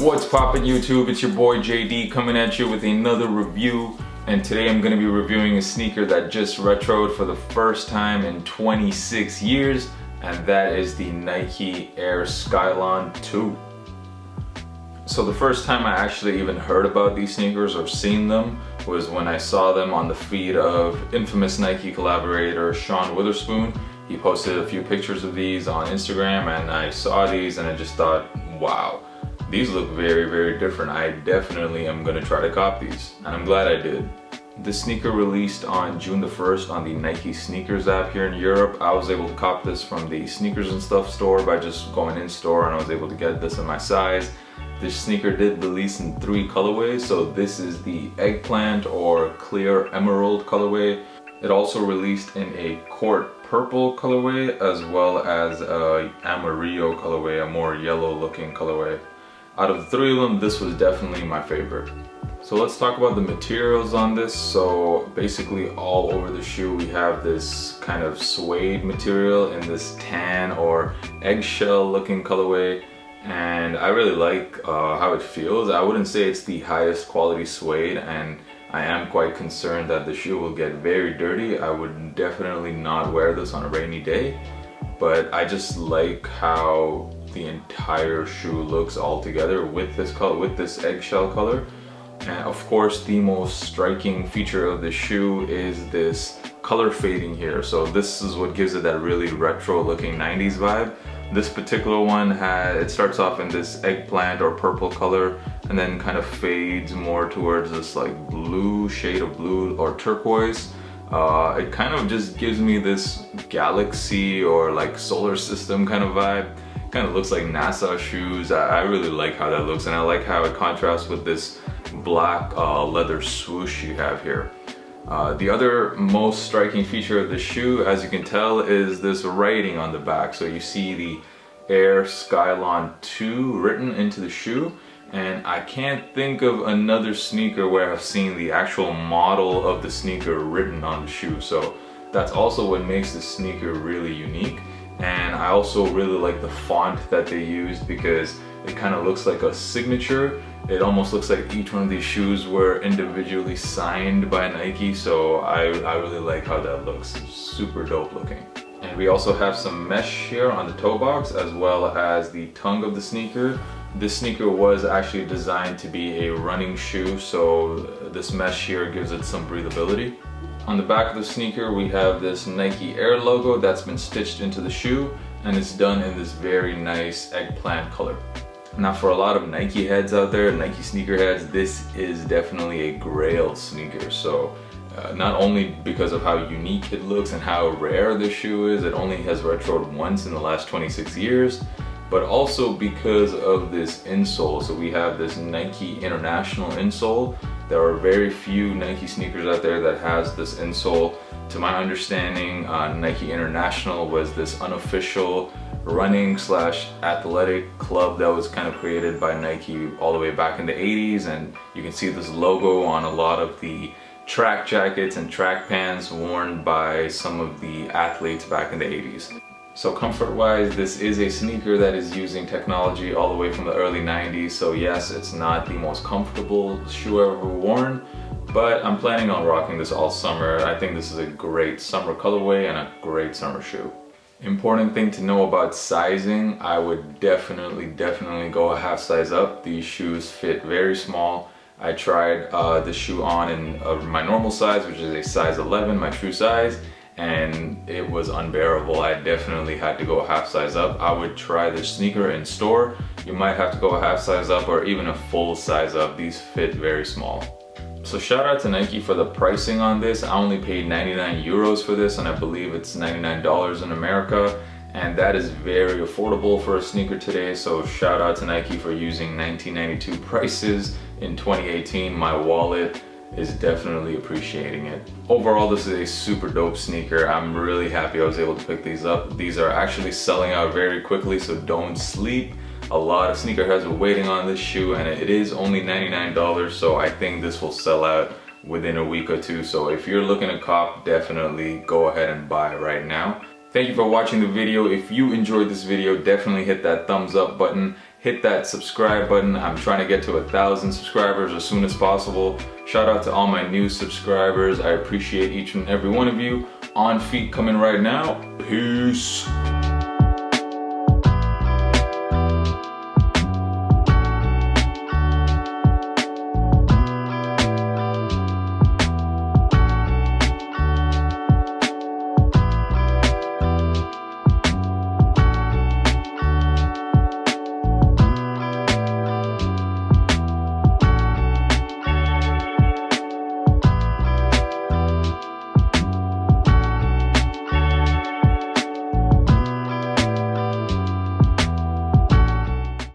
What's poppin' YouTube? It's your boy JD coming at you with another review, and today I'm going to be reviewing a sneaker that just retroed for the first time in 26 years, and that is the Nike Air Skylon 2. So the first time I actually even heard about these sneakers or seen them was when I saw them on the feed of infamous Nike collaborator Sean Witherspoon. He posted a few pictures of these on Instagram, and I saw these and I just thought, wow, these look very, very different. I definitely am gonna try to cop these, and I'm glad I did. The sneaker released on June the 1st on the Nike Sneakers app here in Europe. I was able to cop this from the Sneakers and Stuff store by just going in store, and I was able to get this in my size. This sneaker did release in 3 colorways, so this is the eggplant or clear emerald colorway. It also released in a court purple colorway as well as a amarillo colorway, a more yellow looking colorway. Out of the 3 of them, this was definitely my favorite. So let's talk about the materials on this. So basically all over the shoe we have this kind of suede material in this tan or eggshell looking colorway, and I really like how it feels. I wouldn't say it's the highest quality suede, and I am quite concerned that the shoe will get very dirty. I would definitely not wear this on a rainy day, but I just like how the entire shoe looks all together with this color, with this eggshell color. And of course the most striking feature of the shoe is this color fading here. So this is what gives it that really retro looking 90s vibe. This particular one it starts off in this eggplant or purple color and then kind of fades more towards this like blue, shade of blue or turquoise. It kind of just gives me this galaxy or like solar system kind of vibe. Kind of looks like NASA shoes. I really like how that looks, and I like how it contrasts with this black leather swoosh you have here. The other most striking feature of the shoe, as you can tell, is this writing on the back. So you see the Air Skylon 2 written into the shoe, and I can't think of another sneaker where I've seen the actual model of the sneaker written on the shoe. So that's also what makes the sneaker really unique. And I also really like the font that they used because it kind of looks like a signature. It almost looks like each one of these shoes were individually signed by Nike, so I really like how that looks. Super dope looking. And we also have some mesh here on the toe box as well as the tongue of the sneaker. This sneaker was actually designed to be a running shoe, so this mesh here gives it some breathability. On the back of the sneaker we have this Nike Air logo that's been stitched into the shoe, and it's done in this very nice eggplant color. Now for a lot of Nike heads out there, Nike sneaker heads, this is definitely a grail sneaker. So not only because of how unique it looks and how rare this shoe is, it only has retroed once in the last 26 years, but also because of this insole. So we have this Nike International insole. There are very few Nike sneakers out there that has this insole. To my understanding, Nike International was this unofficial running / athletic club that was kind of created by Nike all the way back in the 80s, and you can see this logo on a lot of the track jackets and track pants worn by some of the athletes back in the 80s. So comfort wise, this is a sneaker that is using technology all the way from the early 90s. So yes, it's not the most comfortable shoe I've ever worn, but I'm planning on rocking this all summer. I think this is a great summer colorway and a great summer shoe. Important thing to know about sizing, I would definitely go a half size up. These shoes fit very small. I tried this shoe on in my normal size, which is a size 11, my true size, and it was unbearable. I definitely had to go a half size up. I would try this sneaker in store. You might have to go a half size up or even a full size up. These fit very small. So shout out to Nike for the pricing on this. I only paid 99 euros for this, and I believe it's $99 in America, and that is very affordable for a sneaker today. So shout out to Nike for using 1992 prices in 2018. My wallet is definitely appreciating it. Overall, this is a super dope sneaker. I'm really happy I was able to pick these up. These are actually selling out very quickly, so don't sleep. A lot of sneakerheads are waiting on this shoe, and it is only $99, so I think this will sell out within a week or two. So if you're looking to cop, definitely go ahead and buy right now. Thank you for watching the video. If you enjoyed this video, definitely hit that thumbs up button, hit that subscribe button. I'm trying to get to 1,000 subscribers as soon as possible. Shout out to all my new subscribers. I appreciate each and every one of you. On feet coming right now. Peace.